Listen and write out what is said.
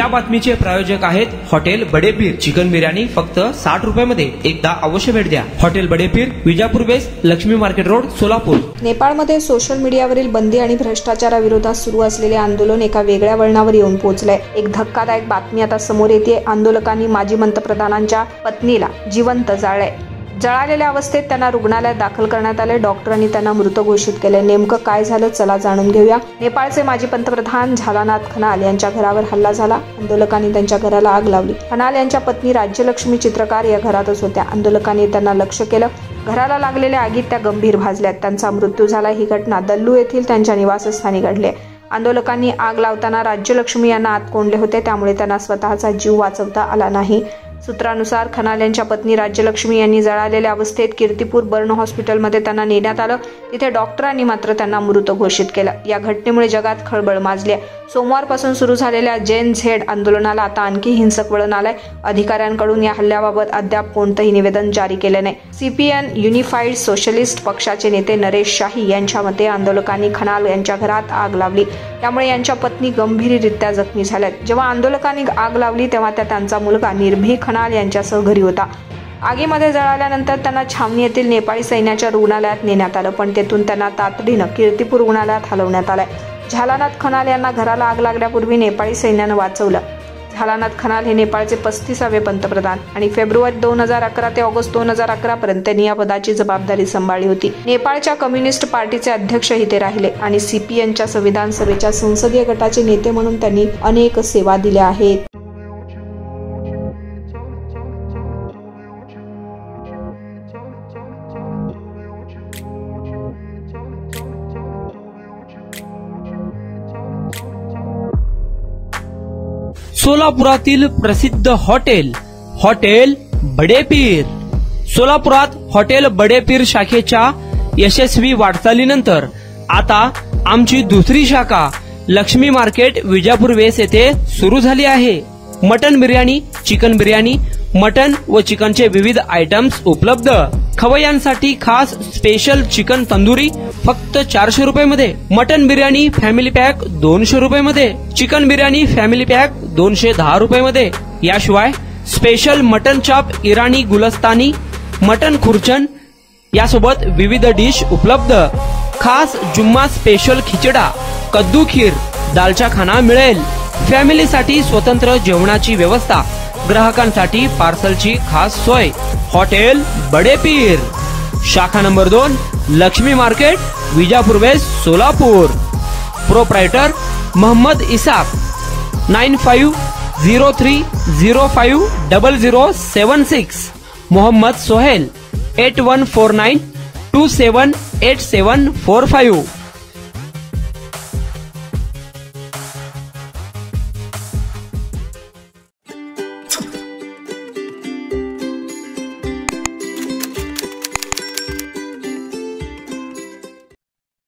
या बातमीचे प्रायोजक आहेत हॉटेल बडेपीर। चिकन बिर्याणी फक्त 60 रुपयामध्ये। एकदा अवश्य भेट द्या। Hotel Badepir, Vijapur west, Laxmi market road, Solapur. नेपाळमध्ये सोशल मीडियावरील बंदी आणि भ्रष्टाचाराविरोधात सुरू असलेले आंदोलन एका वेगळ्या वळणावर येऊन पोहोचलंय। एक धक्कादायक बातमी आता समोर येते। आंदोलकांनी माजी पंतप्रधानांच्या पत्नीला जिवंत जाळलंय। जळालेल्या अवस्थेत त्यांना रुग्णालयात दाखल करण्यात आले। डॉक्टरांनी त्यांना मृत घोषित केले। नेमकं काय झालं चला जाणून घेऊया। नेपाळचे माजी पंतप्रधान झालानाथ खनाल यांच्या घरावर हल्ला झाला। आंदोलकांनी त्यांच्या घराला आग लावली। खनाल यांच्या पत्नी राज्यलक्ष्मी चित्रकार या घरातच होत्या। आंदोलकांनी त्यांना लक्ष्य केलं। घराला लागलेल्या आगीत त्या गंभीर भाजल्यात। त्यांचा मृत्यू झाला। ही घटना दल्लू येथील त्यांच्या निवासस्थानी घडली। आंदोलकांनी आग लावताना राज्यलक्ष्मी यांना आत कोंडले होते, त्यामुळे त्यांना स्वतःचा जीव वाचवता आला नाही। सूत्रानुसार खनाल यांच्या पत्नी राज्यलक्ष्मी यांनी जळालेल्या अवस्थेत कीर्तिपूर बर्न हॉस्पिटलमध्ये त्यांना नेण्यात आलं। तिथे डॉक्टरांनी मात्र त्यांना मृत घोषित केलं। या घटनेमुळे जगात खळबळ माजली आहे। सोमवारपासून सुरू झालेल्या जेन झेड आंदोलनाला आता आणखी हिंसक वळण आलंय। अधिकाऱ्यांकडून या हल्ल्याबाबत अद्याप कोणतंही निवेदन जारी केले नाही। सीपीएन युनिफाईड सोशलिस्ट पक्षाचे नेते नरेश शाही यांच्या मते आंदोलकांनी खनाल यांच्या घरात आग लावली, त्यामुळे यांच्या पत्नी गंभीररित्या जखमी झाल्यात। जेव्हा आंदोलकांनी आग लावली तेव्हा त्यांचा मुलगा निर्भीक खनाल यांच्यासह घरी होता। आगीमध्ये जळाल्यानंतर त्यांना छावणी येथील नेपाळी सैन्याच्या रुग्णालयात नेण्यात आलं, पण तेथून त्यांना तातडीनं कीर्तिपूर रुग्णालयात हलवण्यात आलंय। झालानाथ खनाल यांना घराला आग लागल्यापूर्वी नेपाळी सैन्यानं वाचवलं। झालानाथ खनाल हे नेपाळचे 35वे पंतप्रधान आणि फेब्रुवारी 2011 ते ऑगस्ट 2011 पर्यंत त्यांनी या पदाची जबाबदारी सांभाळली होती। नेपाळच्या कम्युनिस्ट पार्टीचे अध्यक्षही ते राहिले आणि सीपीएनच्या संविधान सभेच्या संसदीय गटाचे नेते म्हणून त्यांनी अनेक सेवा दिल्या आहेत। सोलापुरातील प्रसिद्ध हॉटेल बडेपीर। सोलापुरात हॉटेल बडेपीर शाखेच्या यशस्वी वाटचालीनंतर आता आमची दुसरी शाखा लक्ष्मी मार्केट, विजापूर वेस्ट येथे सुरू झाली आहे। Mutton biryani, chicken biryani, mutton व चिकनचे विविध आयटम्स उपलब्ध। खवय्यांसाठी खास स्पेशल चिकन तंदुरी फक्त 400 रुपयामध्ये। मटन बिर्याणी फॅमिली पॅक 200 रुपयामध्ये। चिकन बिर्याणी फॅमिली पॅक 210 रुपयामध्ये। याशिवाय स्पेशल मटन चाप, इराणी गुलस्तानी, मटन खुर्चन यासोबत विविध डिश उपलब्ध। खास जुम्मा स्पेशल खिचडा, कद्दू खीर, दालचा खाना मिळेल। फॅमिलीसाठी स्वतंत्र जेवणाची व्यवस्था, ग्राहकांसाठी पार्सलची खास सोय। हॉटेल बडेपीर, शाखा number 2, Lakshmi market, Vijapur west, Solapur. Proprietor Mohammad Isak, 9503050076। Mohammad Sohel, 8149278745।